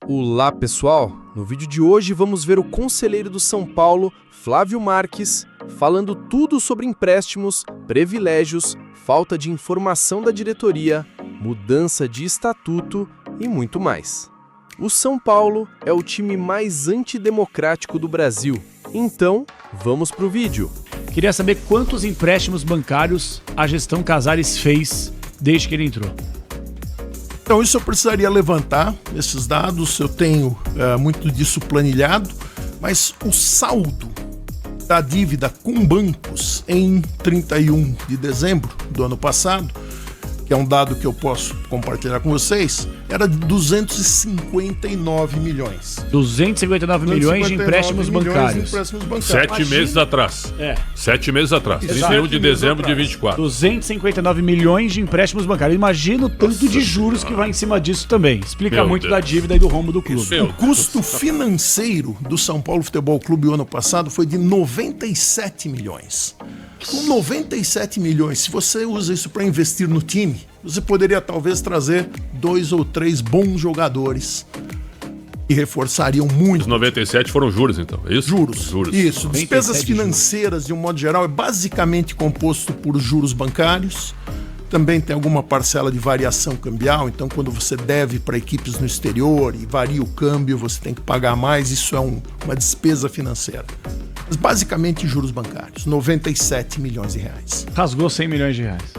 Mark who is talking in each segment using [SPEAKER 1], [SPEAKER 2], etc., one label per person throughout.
[SPEAKER 1] Olá pessoal, no vídeo de hoje vamos ver o conselheiro do São Paulo, Flávio Marques, falando tudo sobre empréstimos, privilégios, falta de informação da diretoria, mudança de estatuto e muito mais. O São Paulo é o time mais antidemocrático do Brasil, então vamos pro vídeo.
[SPEAKER 2] Queria saber quantos empréstimos bancários a gestão Casares fez desde que ele entrou.
[SPEAKER 3] Então isso eu precisaria levantar, esses dados, eu tenho muito disso planilhado, mas o saldo da dívida com bancos em 31 de dezembro do ano passado, que é um dado que eu posso compartilhar com vocês, era de 259 milhões.
[SPEAKER 2] 259 milhões de empréstimos bancários.
[SPEAKER 4] 7 meses atrás. 7 meses atrás. 31 de dezembro de 24.
[SPEAKER 2] 259 milhões de empréstimos bancários. Imagina o tanto de juros que vai em cima disso também. Explica muito da dívida e do rombo do clube.
[SPEAKER 3] O custo financeiro do São Paulo Futebol Clube o ano passado foi de 97 milhões. Com 97 milhões, se você usa isso para investir no time, você poderia talvez trazer 2 ou 3 bons jogadores que reforçariam muito.
[SPEAKER 4] Os 97 foram juros, então, é isso?
[SPEAKER 3] Juros. Isso. Despesas financeiras, de um modo geral, é basicamente composto por juros bancários. Também tem alguma parcela de variação cambial, então quando você deve para equipes no exterior e varia o câmbio, você tem que pagar mais, isso é uma despesa financeira. Mas basicamente juros bancários, 97 milhões de reais.
[SPEAKER 2] Rasgou 100 milhões de reais.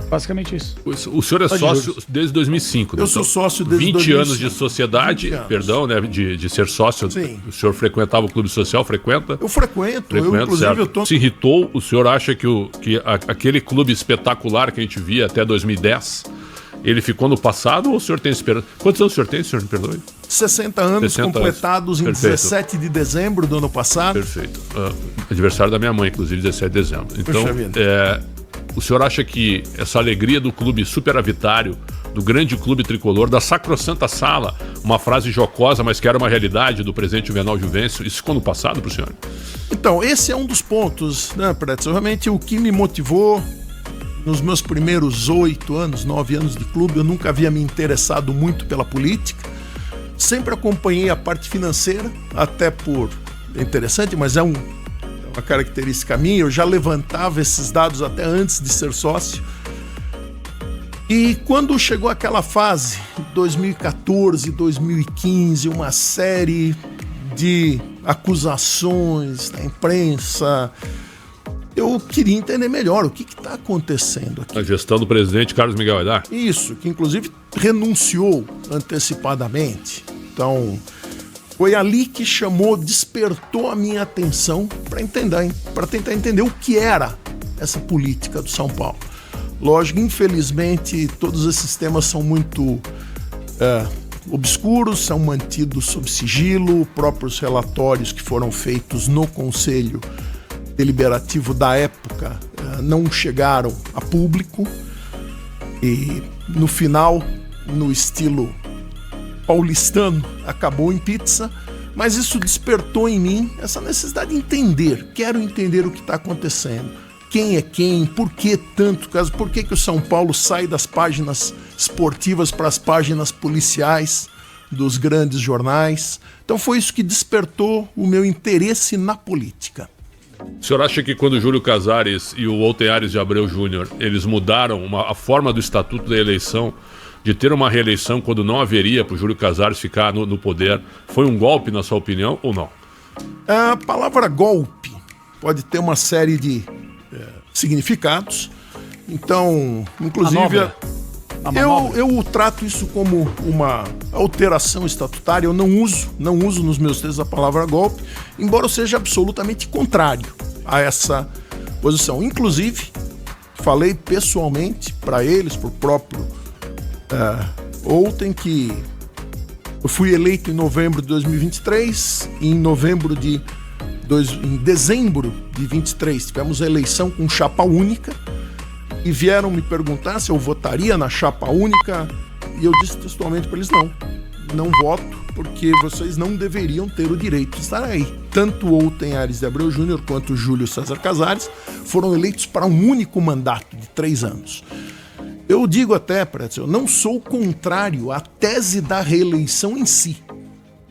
[SPEAKER 2] Basicamente isso.
[SPEAKER 4] O senhor é sócio desde 2005, né?
[SPEAKER 3] Eu sou sócio desde
[SPEAKER 4] 20
[SPEAKER 3] 2005.
[SPEAKER 4] anos de sociedade, perdão, né? De ser sócio.
[SPEAKER 3] Sim.
[SPEAKER 4] O senhor frequentava o clube social, frequenta?
[SPEAKER 3] Eu frequento, inclusive
[SPEAKER 4] certo.
[SPEAKER 3] eu tô...
[SPEAKER 4] Se irritou, o senhor acha que aquele clube espetacular que a gente via até 2010, ele ficou no passado ou o senhor tem esperança? Quantos anos o senhor tem, senhor? Me perdoe.
[SPEAKER 3] 60 anos completados em 17 de dezembro do ano passado.
[SPEAKER 4] Perfeito. Aniversário da minha mãe, inclusive, 17 de dezembro. Então, o senhor acha que essa alegria do clube superavitário, do grande clube tricolor, da sacrossanta sala, uma frase jocosa, mas que era uma realidade do presidente Juvenal Juvencio, isso ficou no passado para o senhor?
[SPEAKER 3] Então, esse é um dos pontos, né, Pretzel? Realmente o que me motivou nos meus primeiros 8 anos, 9 anos de clube, eu nunca havia me interessado muito pela política. Sempre acompanhei a parte financeira, até por... É interessante, mas é uma característica minha. Eu já levantava esses dados até antes de ser sócio. E quando chegou aquela fase, 2014, 2015, uma série de acusações na imprensa, eu queria entender melhor o que está acontecendo aqui.
[SPEAKER 4] A gestão do presidente Carlos Miguel Aidar?
[SPEAKER 3] Isso, que inclusive renunciou antecipadamente. Então, foi ali que despertou a minha atenção para tentar entender o que era essa política do São Paulo. Lógico, infelizmente, todos esses temas são muito obscuros, são mantidos sob sigilo, próprios relatórios que foram feitos no Conselho Deliberativo da época não chegaram a público e no final, no estilo paulistano, acabou em pizza, mas isso despertou em mim essa necessidade de entender. Quero entender o que está acontecendo, quem é quem, por que tanto caso, por que o São Paulo sai das páginas esportivas para as páginas policiais dos grandes jornais. Então foi isso que despertou o meu interesse na política.
[SPEAKER 4] O senhor acha que quando o Júlio Casares e o Walter Aires de Abreu Júnior, eles mudaram a forma do estatuto da eleição, de ter uma reeleição quando não haveria para o Júlio Casares ficar no poder, foi um golpe na sua opinião ou não?
[SPEAKER 3] A palavra golpe pode ter uma série de significados. Então, inclusive, eu trato isso como uma alteração estatutária. Eu não uso nos meus textos a palavra golpe, embora eu seja absolutamente contrário a essa posição. Inclusive, falei pessoalmente para eles, para o próprio ontem, que eu fui eleito em novembro de 2023 e em dezembro de 23 tivemos a eleição com chapa única e vieram me perguntar se eu votaria na chapa única e eu disse textualmente para eles: não voto, porque vocês não deveriam ter o direito de estar aí. Tanto o Walter Aires de Abreu Júnior quanto o Júlio César Casares foram eleitos para um único mandato de 3 anos. Eu digo até, Pretzel, eu não sou contrário à tese da reeleição em si.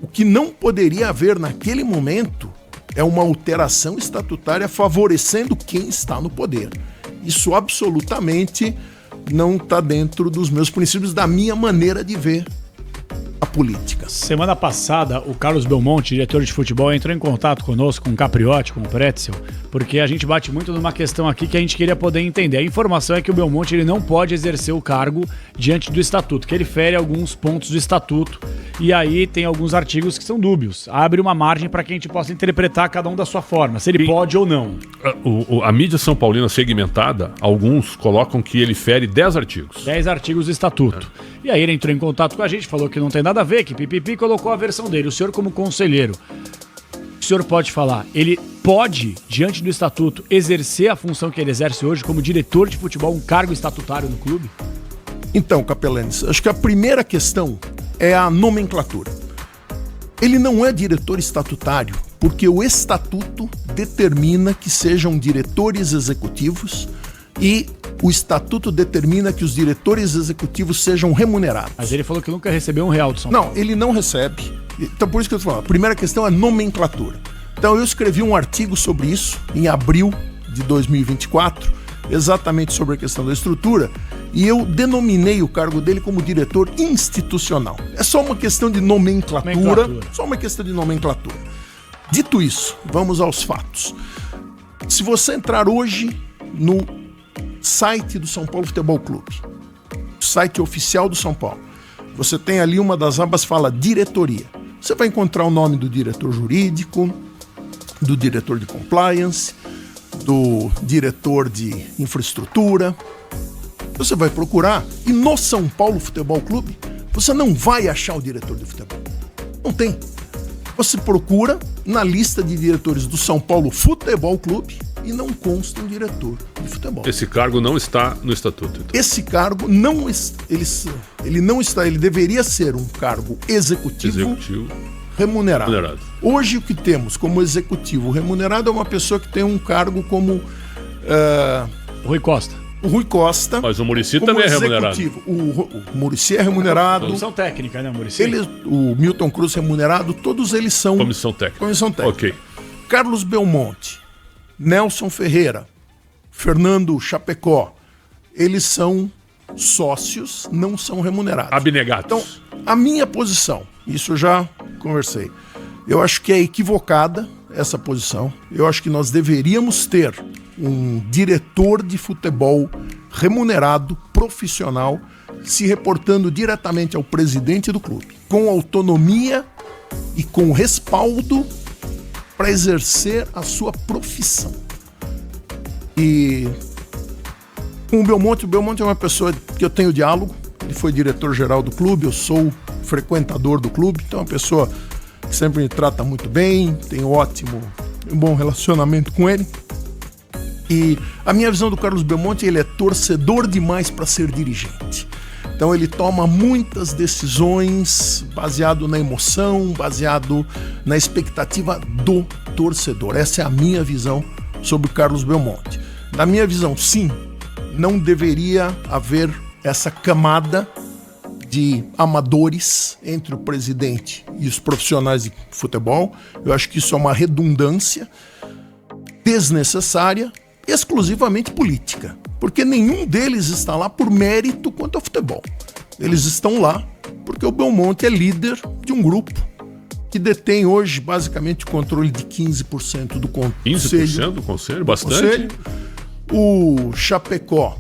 [SPEAKER 3] O que não poderia haver naquele momento é uma alteração estatutária favorecendo quem está no poder. Isso absolutamente não está dentro dos meus princípios, da minha maneira de ver a política.
[SPEAKER 2] Semana passada, o Carlos Belmonte, diretor de futebol, entrou em contato conosco, com o Capriotti, com o Pretzel, porque a gente bate muito numa questão aqui que a gente queria poder entender. A informação é que o Belmonte ele não pode exercer o cargo diante do estatuto, que ele fere alguns pontos do estatuto, e aí tem alguns artigos que são dúbios. Abre uma margem para que a gente possa interpretar cada um da sua forma, se ele pode ou não.
[SPEAKER 4] A mídia São Paulina segmentada, alguns colocam que ele fere 10 artigos.
[SPEAKER 2] 10 artigos do estatuto. E aí ele entrou em contato com a gente, falou que não tem nada a ver, que pipipi colocou a versão dele. O senhor, como conselheiro, o senhor pode falar, ele pode, diante do estatuto, exercer a função que ele exerce hoje como diretor de futebol, um cargo estatutário no clube?
[SPEAKER 3] Então, Capelanes, acho que a primeira questão é a nomenclatura. Ele não é diretor estatutário, porque o estatuto determina que sejam diretores executivos e o estatuto determina que os diretores executivos sejam remunerados.
[SPEAKER 2] Mas ele falou que nunca recebeu R$1 do São Paulo.
[SPEAKER 3] Não, ele não recebe. Então por isso que eu estou falando. A primeira questão é nomenclatura. Então eu escrevi um artigo sobre isso em abril de 2024, exatamente sobre a questão da estrutura, e eu denominei o cargo dele como diretor institucional. É só uma questão de nomenclatura. Só uma questão de nomenclatura. Dito isso, vamos aos fatos. Se você entrar hoje no site do São Paulo Futebol Clube, site oficial do São Paulo, você tem ali uma das abas fala diretoria. Você vai encontrar o nome do diretor jurídico, do diretor de compliance, do diretor de infraestrutura. Você vai procurar e no São Paulo Futebol Clube você não vai achar o diretor de futebol. Não tem. Você procura na lista de diretores do São Paulo Futebol Clube e não consta um diretor de futebol.
[SPEAKER 4] Esse cargo não está no estatuto. Então.
[SPEAKER 3] Esse cargo não ele não está, ele deveria ser um cargo executivo remunerado. Hoje o que temos como executivo remunerado é uma pessoa que tem um cargo como
[SPEAKER 2] Rui Costa.
[SPEAKER 3] O Rui Costa.
[SPEAKER 4] Mas o Muricy também é remunerado.
[SPEAKER 3] O Muricy é remunerado.
[SPEAKER 2] Comissão técnica, né, Muricy?
[SPEAKER 3] O Milton Cruz remunerado, todos eles são
[SPEAKER 4] Comissão técnica.
[SPEAKER 3] Ok. Carlos Belmonte, Nelson Ferreira, Fernando Chapecó, eles são sócios, não são remunerados.
[SPEAKER 4] Abnegados.
[SPEAKER 3] Então, a minha posição, isso eu já conversei, eu acho que é equivocada essa posição. Eu acho que nós deveríamos ter um diretor de futebol remunerado, profissional, se reportando diretamente ao presidente do clube, com autonomia e com respaldo para exercer a sua profissão. E com o Belmonte é uma pessoa que eu tenho diálogo, ele foi diretor-geral do clube, eu sou frequentador do clube, então é uma pessoa que sempre me trata muito bem, tenho um bom relacionamento com ele. E a minha visão do Carlos Belmonte, ele é torcedor demais para ser dirigente. Então ele toma muitas decisões baseado na emoção, baseado na expectativa do torcedor. Essa é a minha visão sobre o Carlos Belmonte. Na minha visão, sim, não deveria haver essa camada de amadores entre o presidente e os profissionais de futebol. Eu acho que isso é uma redundância desnecessária, exclusivamente política, porque nenhum deles está lá por mérito quanto ao futebol. Eles estão lá porque o Belmonte é líder de um grupo que detém hoje basicamente o controle de 15% do conselho.
[SPEAKER 4] 15% do conselho? Bastante.
[SPEAKER 3] O Chapecó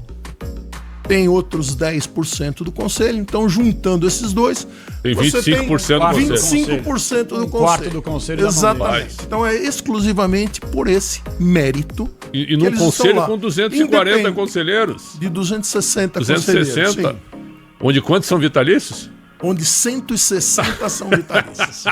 [SPEAKER 3] tem outros 10% do conselho, então juntando esses dois,
[SPEAKER 4] tem 25% do conselho.
[SPEAKER 3] 25% do conselho.
[SPEAKER 2] Quarto do conselho.
[SPEAKER 3] Exatamente. Então é exclusivamente por esse mérito.
[SPEAKER 4] E num conselho com 240 conselheiros?
[SPEAKER 3] De 260 conselheiros.
[SPEAKER 4] 260? Onde quantos são vitalícios?
[SPEAKER 3] Onde 160 são vitalícios.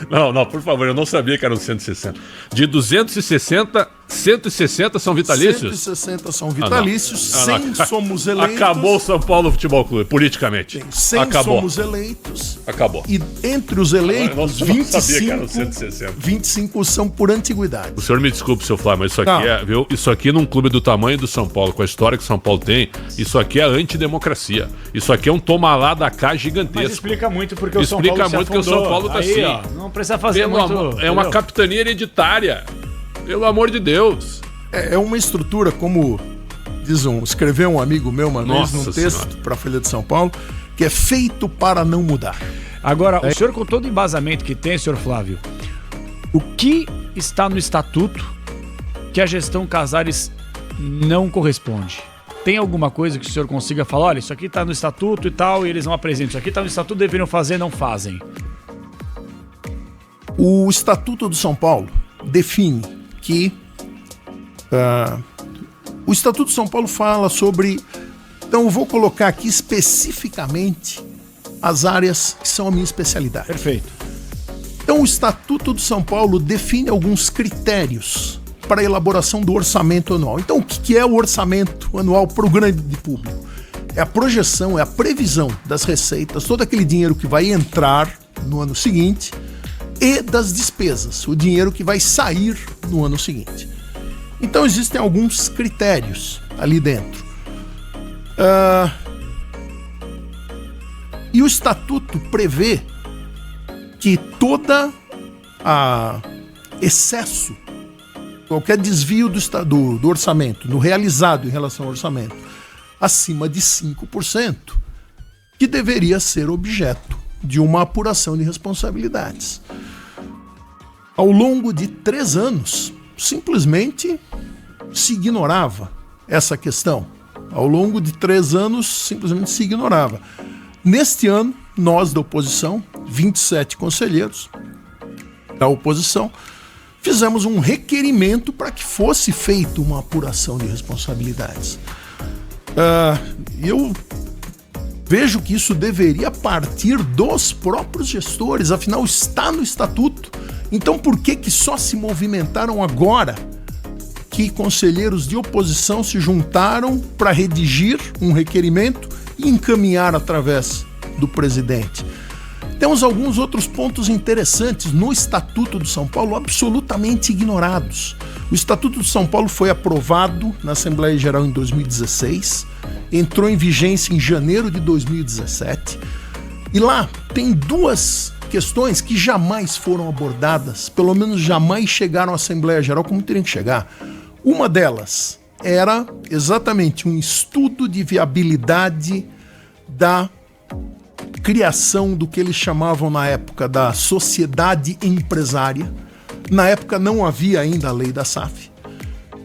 [SPEAKER 4] Não, por favor, eu não sabia que eram 160. De 260 160 são vitalícios?
[SPEAKER 3] 160 são vitalícios, 100 somos eleitos.
[SPEAKER 4] Acabou o São Paulo Futebol Clube, politicamente.
[SPEAKER 3] 100
[SPEAKER 4] acabou.
[SPEAKER 3] Somos eleitos.
[SPEAKER 4] Acabou.
[SPEAKER 3] E entre os eleitos,
[SPEAKER 4] eu não sabia que eram 160.
[SPEAKER 3] 25 são por antiguidade.
[SPEAKER 4] O senhor me desculpe, seu Flávio, mas isso aqui viu? Isso aqui num clube do tamanho do São Paulo, com a história que o São Paulo tem, isso aqui é antidemocracia. Isso aqui é um toma lá da cá gigantesco.
[SPEAKER 2] Mas explica muito porque o São Paulo
[SPEAKER 4] Explica muito que o São Paulo tá assim.
[SPEAKER 2] Ó, não precisa fazer muito.
[SPEAKER 4] É uma capitania hereditária. Pelo amor de Deus.
[SPEAKER 3] É uma estrutura, como escreveu um amigo meu uma vez num texto para a Folha de São Paulo, que é feito para não mudar.
[SPEAKER 2] Agora, o senhor, com todo o embasamento que tem, senhor Flávio, o que está no estatuto que a gestão Casares não corresponde? Tem alguma coisa que o senhor consiga falar? Olha, isso aqui está no estatuto e tal, e eles não apresentam. Isso aqui está no estatuto, deveriam fazer, não fazem.
[SPEAKER 3] O Estatuto do São Paulo define que o Estatuto de São Paulo fala sobre... Então eu vou colocar aqui especificamente as áreas que são a minha especialidade.
[SPEAKER 2] Perfeito.
[SPEAKER 3] Então o Estatuto de São Paulo define alguns critérios para a elaboração do orçamento anual. Então o que é o orçamento anual para o grande público? É a projeção, é a previsão das receitas, todo aquele dinheiro que vai entrar no ano seguinte e das despesas, o dinheiro que vai sair no ano seguinte. Então existem alguns critérios ali dentro. E o Estatuto prevê que toda excesso, qualquer desvio do orçamento, no realizado em relação ao orçamento, acima de 5%, que deveria ser objeto de uma apuração de responsabilidades. Ao longo de 3 anos, simplesmente se ignorava essa questão. Ao longo de 3 anos, simplesmente se ignorava. Neste ano, nós da oposição, 27 conselheiros da oposição, fizemos um requerimento para que fosse feita uma apuração de responsabilidades. Eu vejo que isso deveria partir dos próprios gestores, afinal está no estatuto. Então por que só se movimentaram agora que conselheiros de oposição se juntaram para redigir um requerimento e encaminhar através do presidente? Temos alguns outros pontos interessantes no Estatuto de São Paulo absolutamente ignorados. O Estatuto de São Paulo foi aprovado na Assembleia Geral em 2016, entrou em vigência em janeiro de 2017 e lá tem 2 questões que jamais foram abordadas, pelo menos jamais chegaram à Assembleia Geral como teriam que chegar. Uma delas era exatamente um estudo de viabilidade da criação do que eles chamavam na época da sociedade empresária. Na época não havia ainda a lei da SAF.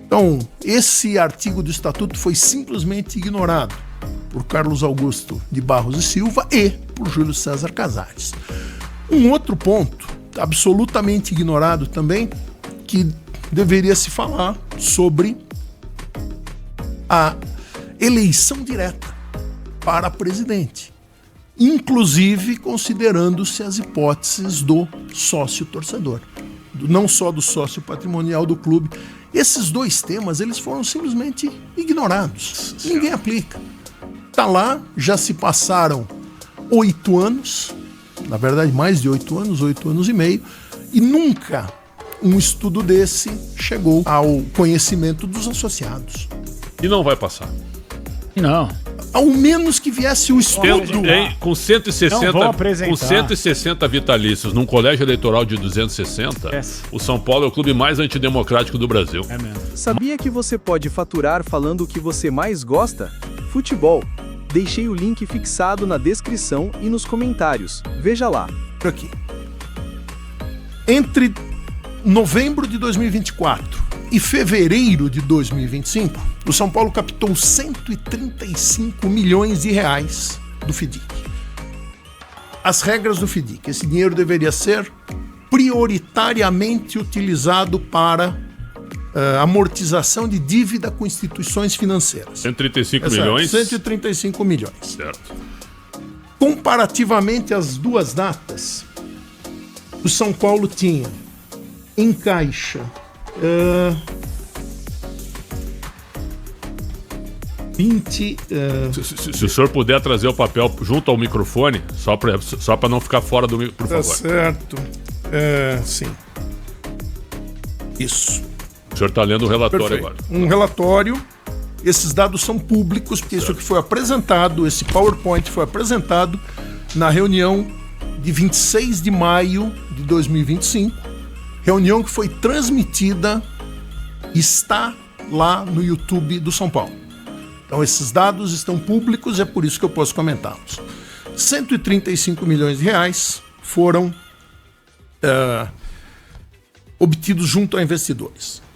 [SPEAKER 3] Então, esse artigo do Estatuto foi simplesmente ignorado por Carlos Augusto de Barros e Silva e por Júlio César Casares. Um outro ponto, absolutamente ignorado também, que deveria se falar sobre a eleição direta para presidente, inclusive considerando-se as hipóteses do sócio-torcedor, não só do sócio patrimonial do clube. Esses 2 temas, eles foram simplesmente ignorados. Ninguém aplica. Está lá, já se passaram 8 anos, na verdade mais de 8 anos, 8 anos e meio, e nunca um estudo desse chegou ao conhecimento dos associados.
[SPEAKER 4] E não vai passar.
[SPEAKER 2] Não.
[SPEAKER 3] Ao menos que viesse o estudo.
[SPEAKER 4] Com 160 vitalícios num colégio eleitoral de 260, o São Paulo é o clube mais antidemocrático do Brasil.
[SPEAKER 2] É mesmo.
[SPEAKER 1] Sabia que você pode faturar falando o que você mais gosta? Futebol. Deixei o link fixado na descrição e nos comentários. Veja lá.
[SPEAKER 3] Aqui. Entre novembro de 2024 e fevereiro de 2025, o São Paulo captou 135 milhões de reais do FIDIC. As regras do FIDIC: esse dinheiro deveria ser prioritariamente utilizado para amortização de dívida com instituições financeiras.
[SPEAKER 4] 135 milhões?
[SPEAKER 3] 135 milhões.
[SPEAKER 4] Certo.
[SPEAKER 3] Comparativamente às 2 datas, o São Paulo tinha em caixa 20...
[SPEAKER 4] Se o senhor puder trazer o papel junto ao microfone, só para não ficar fora do microfone, por favor.
[SPEAKER 3] Tá certo. Sim. Isso.
[SPEAKER 4] O senhor está lendo o relatório. Perfeito. Agora.
[SPEAKER 3] Um relatório. Esses dados são públicos, porque isso aqui foi apresentado, esse PowerPoint foi apresentado na reunião de 26 de maio de 2025. Reunião que foi transmitida, está lá no YouTube do São Paulo. Então esses dados estão públicos, é por isso que eu posso comentá-los. 135 milhões de reais foram obtidos junto a investidores.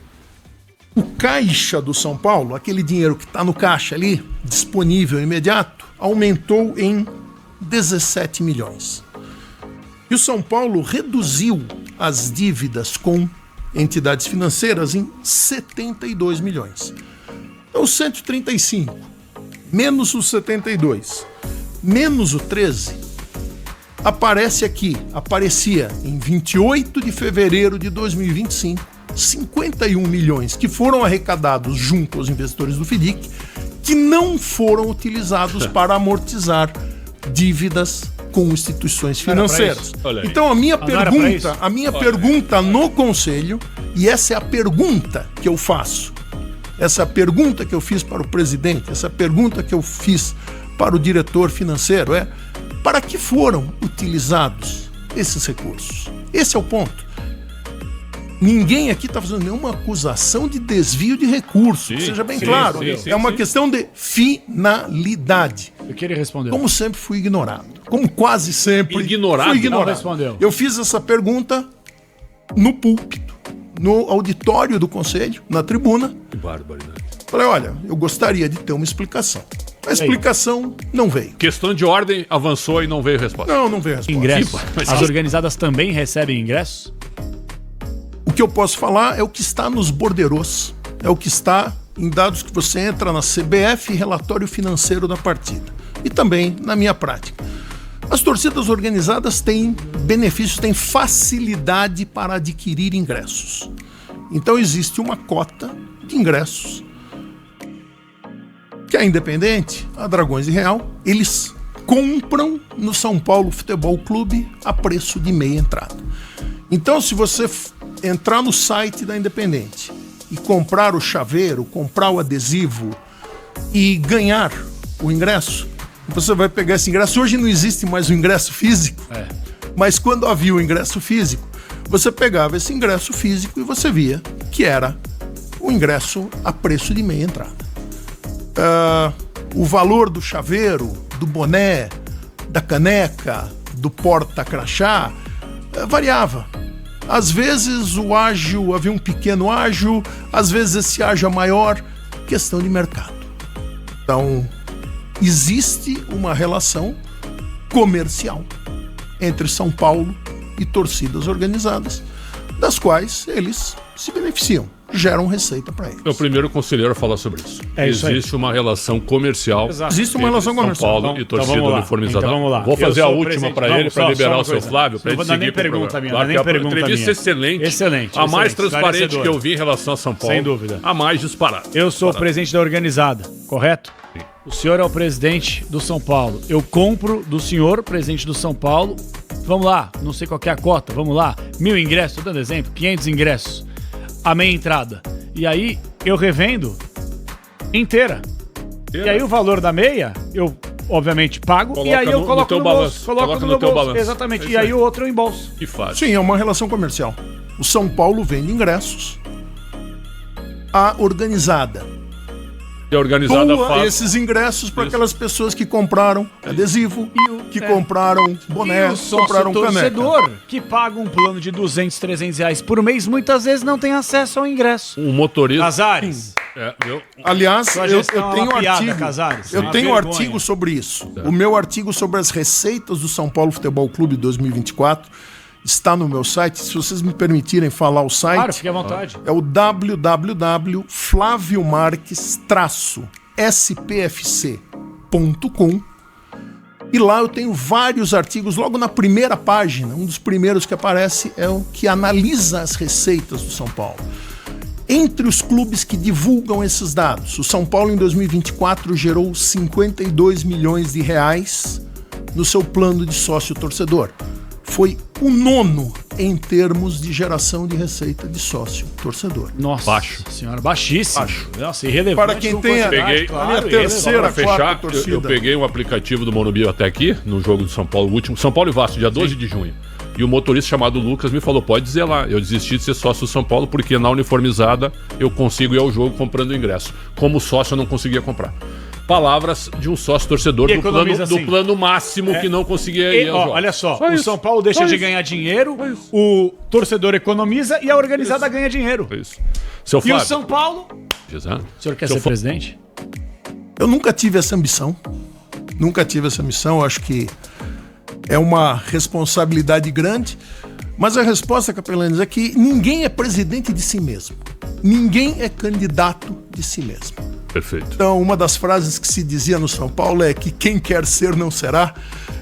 [SPEAKER 3] O caixa do São Paulo, aquele dinheiro que está no caixa ali, disponível imediato, aumentou em 17 milhões. E o São Paulo reduziu as dívidas com entidades financeiras em 72 milhões. Então, 135, menos os 72, menos o 13, aparecia em 28 de fevereiro de 2025, 51 milhões que foram arrecadados junto aos investidores do FIDIC, que não foram utilizados para amortizar dívidas com instituições financeiras. Então a minha pergunta no conselho, e essa é a pergunta que eu faço, essa pergunta que eu fiz para o presidente, essa pergunta que eu fiz para o diretor financeiro é: para que foram utilizados esses recursos? Esse é o ponto. Ninguém aqui está fazendo nenhuma acusação de desvio de recursos, seja bem claro. É uma questão de finalidade.
[SPEAKER 2] O que ele respondeu?
[SPEAKER 3] Como sempre fui ignorado. Como quase sempre fui ignorado.
[SPEAKER 2] Não respondeu.
[SPEAKER 3] Eu fiz essa pergunta no púlpito, no auditório do conselho, na tribuna.
[SPEAKER 4] Que barbaridade.
[SPEAKER 3] Falei, olha, eu gostaria de ter uma explicação. A explicação não veio.
[SPEAKER 4] Questão de ordem avançou e não veio resposta.
[SPEAKER 3] Não veio resposta.
[SPEAKER 2] Ingressos. As organizadas também recebem ingressos?
[SPEAKER 3] O que eu posso falar é o que está nos borderôs, é o que está em dados que você entra na CBF, relatório financeiro da partida, e também na minha prática. As torcidas organizadas têm benefícios, têm facilidade para adquirir ingressos. Então existe uma cota de ingressos que a Independente, a Dragões de Real, eles compram no São Paulo Futebol Clube a preço de meia entrada. Então, se você entrar no site da Independente e comprar o chaveiro, comprar o adesivo e ganhar o ingresso, você vai pegar esse ingresso. Hoje não existe mais o ingresso físico, mas quando havia o ingresso físico, você pegava esse ingresso físico e você via que era o ingresso a preço de meia entrada. O valor do chaveiro, do boné, da caneca, do porta-crachá, variava. Às vezes o ágio, havia um pequeno ágio, às vezes esse ágio é maior, questão de mercado. Então, existe uma relação comercial entre São Paulo e torcidas organizadas, das quais eles se beneficiam, geram receita para eles.
[SPEAKER 4] É o primeiro conselheiro a falar sobre isso. Existe uma relação comercial.
[SPEAKER 3] Existe uma relação comercial.
[SPEAKER 4] São Paulo e torcida uniformizada.
[SPEAKER 2] Então vamos lá.
[SPEAKER 4] Vou fazer a última para ele, para liberar o seu Flávio, para ele seguir para o programa.
[SPEAKER 2] Não é nem
[SPEAKER 4] entrevista excelente.
[SPEAKER 2] Excelente.
[SPEAKER 4] A mais transparente que eu vi em relação a São Paulo.
[SPEAKER 2] Sem dúvida.
[SPEAKER 4] A mais disparada.
[SPEAKER 2] Eu sou o presidente da organizada, correto? Sim. O senhor é o presidente do São Paulo. Eu compro do senhor, presidente do São Paulo. Vamos lá, não sei qual que é a cota, vamos lá. 1.000 ingressos, tô dando exemplo, 500 ingressos. A meia entrada. E aí eu revendo inteira. E aí o valor da meia, eu obviamente pago.
[SPEAKER 4] Coloca
[SPEAKER 2] e aí eu coloco no bolso.
[SPEAKER 4] Coloca no teu balanço.
[SPEAKER 2] Exatamente. E aí o outro eu embolso.
[SPEAKER 4] Que fácil.
[SPEAKER 3] Sim, é uma relação comercial. O São Paulo vende ingressos. A organizada
[SPEAKER 4] E a organizada faz
[SPEAKER 3] esses ingressos para aquelas pessoas que compraram adesivo, que compraram boné,
[SPEAKER 2] E o
[SPEAKER 3] compraram
[SPEAKER 2] torcedor
[SPEAKER 3] caneca.
[SPEAKER 2] que paga um plano de 200, 300 reais por mês, muitas vezes não tem acesso ao ingresso.
[SPEAKER 4] um motorista.
[SPEAKER 2] Casares.
[SPEAKER 3] Aliás,
[SPEAKER 2] Sua
[SPEAKER 3] eu
[SPEAKER 2] gestão é
[SPEAKER 3] tenho
[SPEAKER 2] uma piada,
[SPEAKER 3] artigo.
[SPEAKER 2] Casares.
[SPEAKER 3] Eu
[SPEAKER 2] Uma
[SPEAKER 3] tenho
[SPEAKER 2] vergonha.
[SPEAKER 3] artigo sobre isso. O meu artigo sobre as receitas do São Paulo Futebol Clube 2024 está no meu site. Se vocês me permitirem falar o site,
[SPEAKER 2] Claro, fique à vontade.
[SPEAKER 3] é o www.flaviomarques-spfc.com. E lá eu tenho vários artigos. Logo na primeira página, um dos primeiros que aparece é o que analisa as receitas do São Paulo. Entre os clubes que divulgam esses dados, o São Paulo em 2024 gerou 52 milhões de reais no seu plano de sócio-torcedor. Foi o 9º em termos de geração de receita de sócio-torcedor.
[SPEAKER 2] Nossa
[SPEAKER 4] Baixo.
[SPEAKER 2] senhora, baixíssimo.
[SPEAKER 3] Baixo.
[SPEAKER 2] Nossa, irrelevante.
[SPEAKER 3] Para quem tem a terceira,
[SPEAKER 4] Para fechar,
[SPEAKER 3] quarta torcida.
[SPEAKER 4] eu peguei um aplicativo do Morumbi até aqui, no jogo do São Paulo, o último, São Paulo e Vasco, dia 12 de junho. E o motorista chamado Lucas me falou, pode dizer lá, eu desisti de ser sócio do São Paulo porque na uniformizada eu consigo ir ao jogo comprando o ingresso. Como sócio eu não conseguia comprar. Palavras de um sócio torcedor do plano máximo que não conseguia ir ao jogo.
[SPEAKER 2] Olha só, o São Paulo deixa de ganhar dinheiro, o torcedor economiza e a organizada ganha dinheiro.
[SPEAKER 4] Foi isso. Seu
[SPEAKER 2] E
[SPEAKER 4] Flávio,
[SPEAKER 2] o São Paulo...
[SPEAKER 4] Exato.
[SPEAKER 2] O senhor quer ser presidente?
[SPEAKER 3] Eu nunca tive essa ambição. Nunca tive essa missão. Eu acho que é uma responsabilidade grande. Mas a resposta, Capelanes, é que ninguém é presidente de si mesmo. Ninguém é candidato de si mesmo.
[SPEAKER 4] Perfeito.
[SPEAKER 3] Então, uma das frases que se dizia no São Paulo é que quem quer ser não será.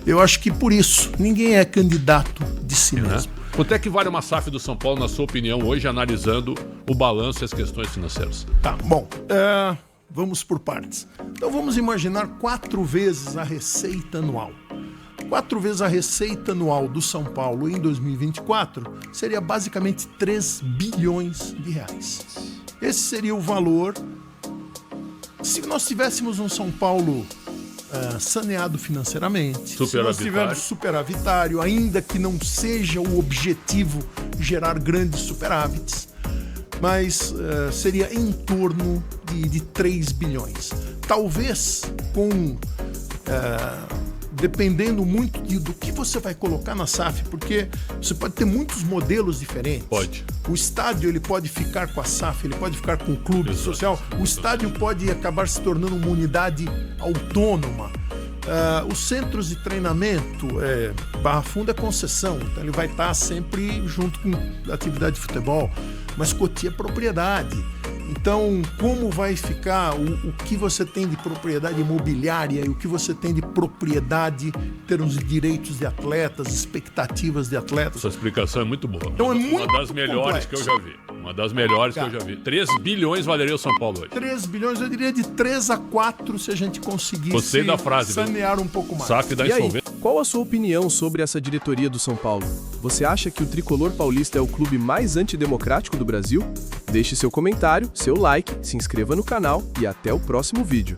[SPEAKER 3] Eu acho que por isso, ninguém é candidato de si mesmo.
[SPEAKER 4] Quanto é que vale uma SAF do São Paulo, na sua opinião, hoje, analisando o balanço e as questões financeiras?
[SPEAKER 3] Tá, bom. Vamos por partes. Então, vamos imaginar 4 vezes a receita anual. 4 vezes a receita anual do São Paulo em 2024 seria basicamente 3 bilhões de reais. Esse seria o valor. Se nós tivéssemos um São Paulo saneado financeiramente, se nós tivermos superavitário, ainda que não seja o objetivo gerar grandes superávites, mas seria em torno de 3 bilhões. Talvez dependendo muito do que você vai colocar na SAF, porque você pode ter muitos modelos diferentes.
[SPEAKER 4] Pode.
[SPEAKER 3] O estádio ele pode ficar com a SAF, ele pode ficar com o clube social. O estádio pode acabar se tornando uma unidade autônoma. Os centros de treinamento, Barra Funda é concessão, então ele vai estar sempre junto com a atividade de futebol, mas Cotia é propriedade. Então, como vai ficar o que você tem de propriedade imobiliária e o que você tem de propriedade em termos de direitos de atletas, expectativas de atletas?
[SPEAKER 4] Essa explicação é muito boa.
[SPEAKER 3] Então, é muito
[SPEAKER 4] uma das melhores que eu já vi. Uma das melhores que eu já vi. 3 bilhões valeria o São Paulo hoje.
[SPEAKER 3] 3 bilhões, eu diria de 3 a 4 se a gente conseguisse
[SPEAKER 4] Gostei da frase,
[SPEAKER 3] sanear um pouco mais.
[SPEAKER 4] SAF da
[SPEAKER 1] E aí,
[SPEAKER 4] insolvência.
[SPEAKER 1] qual a sua opinião sobre essa diretoria do São Paulo? Você acha que o Tricolor Paulista é o clube mais antidemocrático do Brasil? Deixe seu comentário, seu like, se inscreva no canal e até o próximo vídeo.